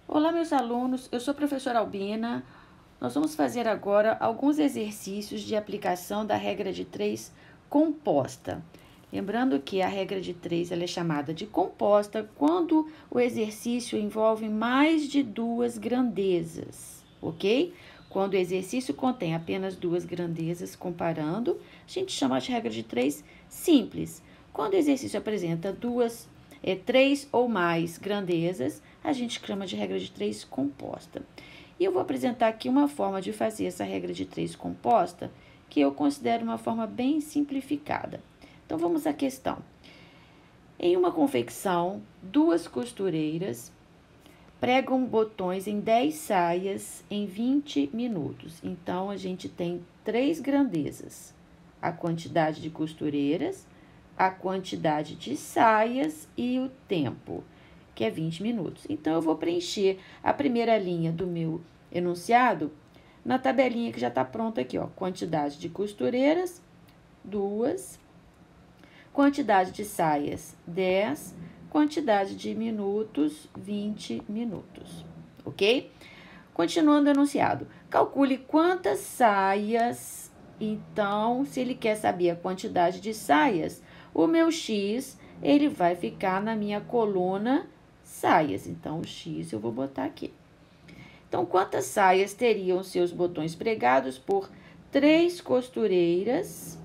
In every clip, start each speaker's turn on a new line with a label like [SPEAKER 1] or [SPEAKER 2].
[SPEAKER 1] Olá, meus alunos, eu sou a professora Albina. Nós vamos fazer agora alguns exercícios de aplicação da regra de 3 composta. Lembrando que a regra de 3 ela é chamada de composta quando o exercício envolve mais de duas grandezas, ok? Quando o exercício contém apenas duas grandezas comparando, a gente chama de regra de 3 simples. Quando o exercício apresenta três ou mais grandezas, a gente chama de regra de 3 composta. E eu vou apresentar aqui uma forma de fazer essa regra de 3 composta, que eu considero uma forma bem simplificada. Então, vamos à questão. Em uma confecção, duas costureiras pregam botões em 10 saias em 20 minutos. Então, a gente tem três grandezas: a quantidade de costureiras, a quantidade de saias e o tempo, que é 20 minutos. Então, eu vou preencher a primeira linha do meu enunciado na tabelinha que já está pronta aqui, ó. Quantidade de costureiras, 2. Quantidade de saias, 10. Quantidade de minutos, 20 minutos, ok? Continuando o enunciado. Calcule quantas saias. Então, se ele quer saber a quantidade de saias, o meu X, ele vai ficar na minha coluna saias. Então, o X eu vou botar aqui. Então, quantas saias teriam seus botões pregados por 3 costureiras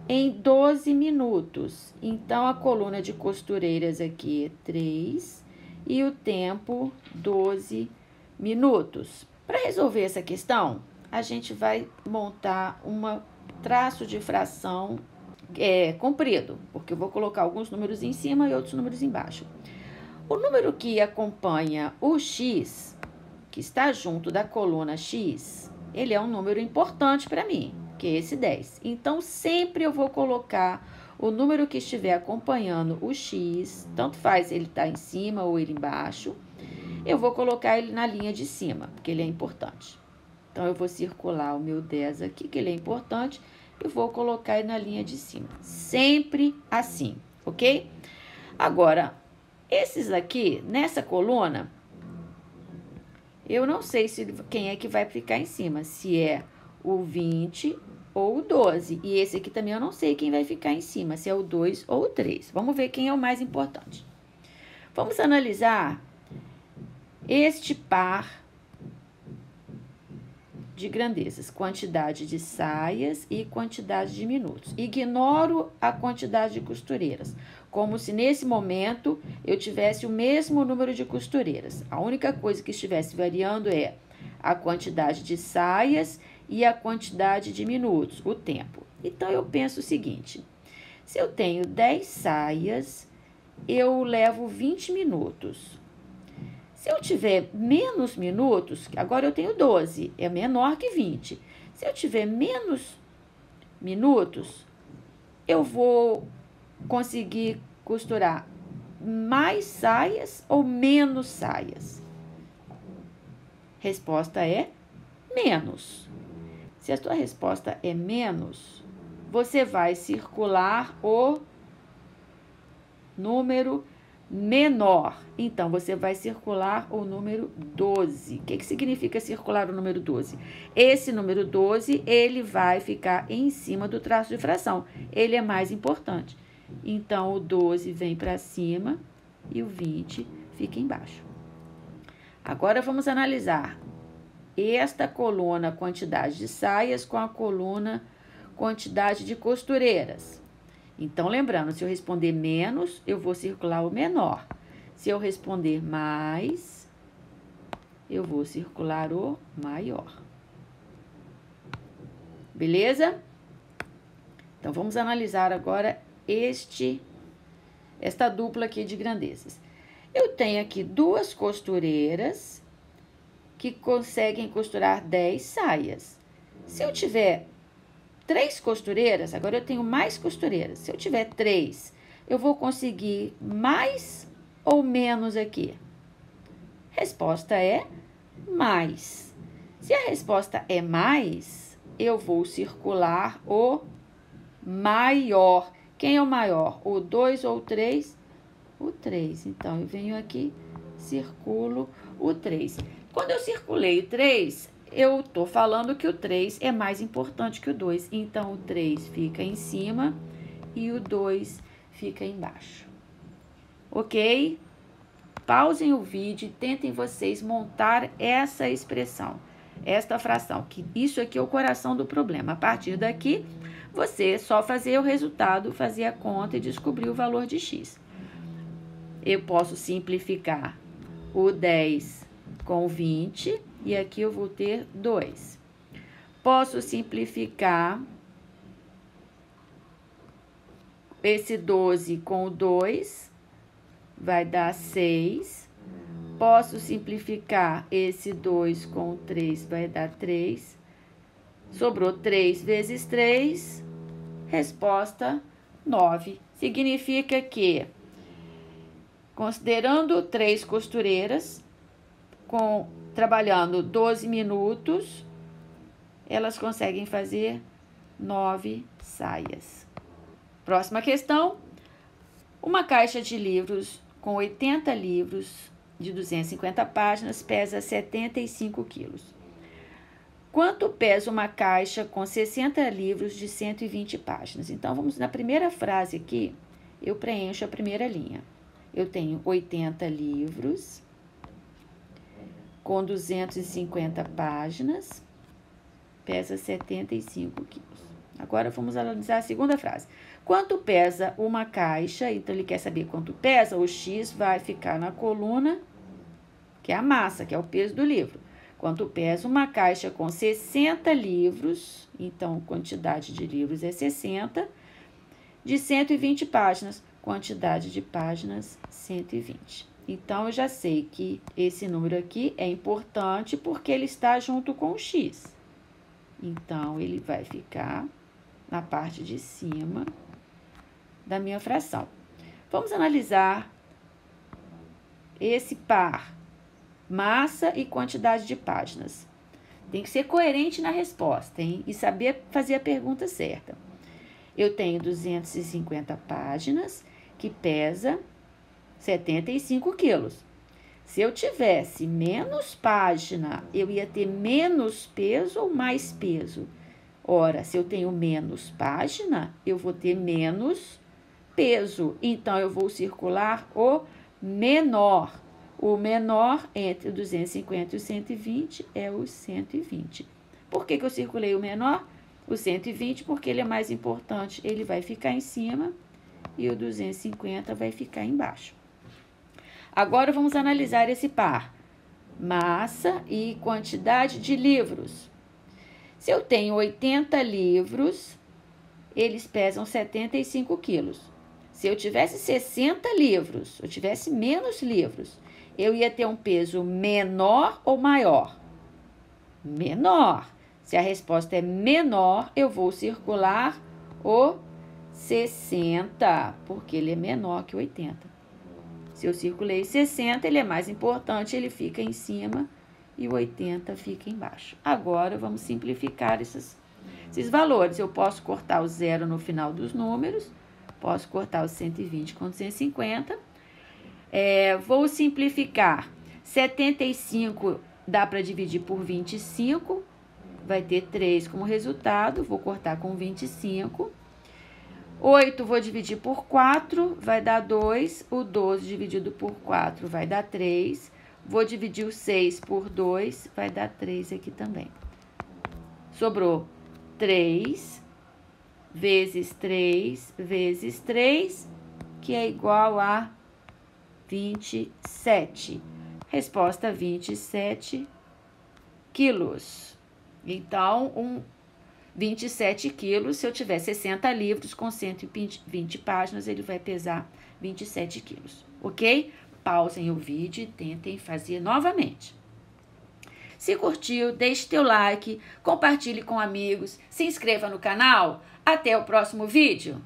[SPEAKER 1] em 12 minutos? Então, a coluna de costureiras aqui é 3 e o tempo 12 minutos. Para resolver essa questão, a gente vai montar um traço de fração comprido, porque eu vou colocar alguns números em cima e outros números embaixo. O número que acompanha o X, que está junto da coluna X, ele é um número importante para mim, que é esse 10. Então, sempre eu vou colocar o número que estiver acompanhando o X, tanto faz ele estar em cima ou ele embaixo, eu vou colocar ele na linha de cima, porque ele é importante. Então, eu vou circular o meu 10 aqui, que ele é importante, e vou colocar ele na linha de cima. Sempre assim, ok? Agora, esses aqui, nessa coluna, eu não sei quem é que vai ficar em cima, se é o 20 ou o 12. E esse aqui também eu não sei quem vai ficar em cima, se é o 2 ou o 3. Vamos ver quem é o mais importante. Vamos analisar este par de grandezas, quantidade de saias e quantidade de minutos. Ignoro a quantidade de costureiras, como se nesse momento eu tivesse o mesmo número de costureiras. A única coisa que estivesse variando é a quantidade de saias e a quantidade de minutos, o tempo. Então, eu penso o seguinte: se eu tenho 10 saias, eu levo 20 minutos. Se eu tiver menos minutos, agora eu tenho 12, é menor que 20. Se eu tiver menos minutos, eu vou conseguir costurar mais saias ou menos saias? Resposta é menos. Se a sua resposta é menos, você vai circular o número menor. Então, você vai circular o número 12. O que significa circular o número 12? Esse número 12, ele vai ficar em cima do traço de fração. Ele é mais importante. Então, o 12 vem para cima e o 20 fica embaixo. Agora, vamos analisar esta coluna quantidade de saias com a coluna quantidade de costureiras. Então, lembrando, se eu responder menos, eu vou circular o menor. Se eu responder mais, eu vou circular o maior. Beleza? Então, vamos analisar agora esta dupla aqui de grandezas. Eu tenho aqui duas costureiras que conseguem costurar 10 saias. Se eu tiver 3 costureiras, agora eu tenho mais costureiras. Se eu tiver 3, eu vou conseguir mais ou menos aqui? Resposta é mais. Se a resposta é mais, eu vou circular o maior. Quem é o maior? O 2 ou o 3? O 3. Então, eu venho aqui, circulo o 3. Quando eu circulei o 3, eu estou falando que o 3 é mais importante que o 2. Então, o 3 fica em cima e o 2 fica embaixo. Ok? Pausem o vídeo e tentem vocês montar essa expressão, esta fração, que isso aqui é o coração do problema. A partir daqui, você só fazer o resultado, fazer a conta e descobrir o valor de x. Eu posso simplificar o 10 com 20 e aqui eu vou ter 2. Posso simplificar esse 12 com o 2, vai dar 6. Posso simplificar esse 2 com o 3, vai dar 3. Sobrou 3 vezes 3, resposta 9. Significa que, considerando 3 costureiras, trabalhando 12 minutos, elas conseguem fazer 9 saias. Próxima questão. Uma caixa de livros com 80 livros de 250 páginas pesa 75 quilos. Quanto pesa uma caixa com 60 livros de 120 páginas? Então, vamos na primeira frase aqui, eu preencho a primeira linha. Eu tenho 80 livros com 250 páginas, pesa 75 quilos. Agora, vamos analisar a segunda frase. Quanto pesa uma caixa? Então, ele quer saber quanto pesa. O x vai ficar na coluna, que é a massa, que é o peso do livro. Quanto pesa uma caixa com 60 livros, então, quantidade de livros é 60, de 120 páginas, quantidade de páginas 120. Então, eu já sei que esse número aqui é importante porque ele está junto com o x. Então, ele vai ficar na parte de cima da minha fração. Vamos analisar esse par, massa e quantidade de páginas. Tem que ser coerente na resposta, hein? E saber fazer a pergunta certa. Eu tenho 250 páginas, que pesa 75 quilos. Se eu tivesse menos página, eu ia ter menos peso ou mais peso? Ora, se eu tenho menos página, eu vou ter menos peso. Então, eu vou circular o menor. O menor entre o 250 e o 120 é o 120. Por que eu circulei o menor? O 120, porque ele é mais importante. Ele vai ficar em cima e o 250 vai ficar embaixo. Agora, vamos analisar esse par. Massa e quantidade de livros. Se eu tenho 80 livros, eles pesam 75 quilos. Se eu tivesse 60 livros, eu tivesse menos livros, eu ia ter um peso menor ou maior? Menor. Se a resposta é menor, eu vou circular o 60, porque ele é menor que 80. Se eu circulei 60, ele é mais importante, ele fica em cima e o 80 fica embaixo. Agora, vamos simplificar esses valores. Eu posso cortar o zero no final dos números, posso cortar o 120 com 250. Vou simplificar. 75 dá para dividir por 25, vai ter 3 como resultado, vou cortar com 25. 8 vou dividir por 4, vai dar 2. O 12 dividido por 4 vai dar 3. Vou dividir o 6 por 2, vai dar 3 aqui também. Sobrou 3 vezes 3 vezes 3, que é igual a 27. Resposta: 27 quilos. Então, 27 quilos, se eu tiver 60 livros com 120 páginas, ele vai pesar 27 quilos, ok? Pausem o vídeo e tentem fazer novamente. Se curtiu, deixe teu like, compartilhe com amigos, se inscreva no canal. Até o próximo vídeo!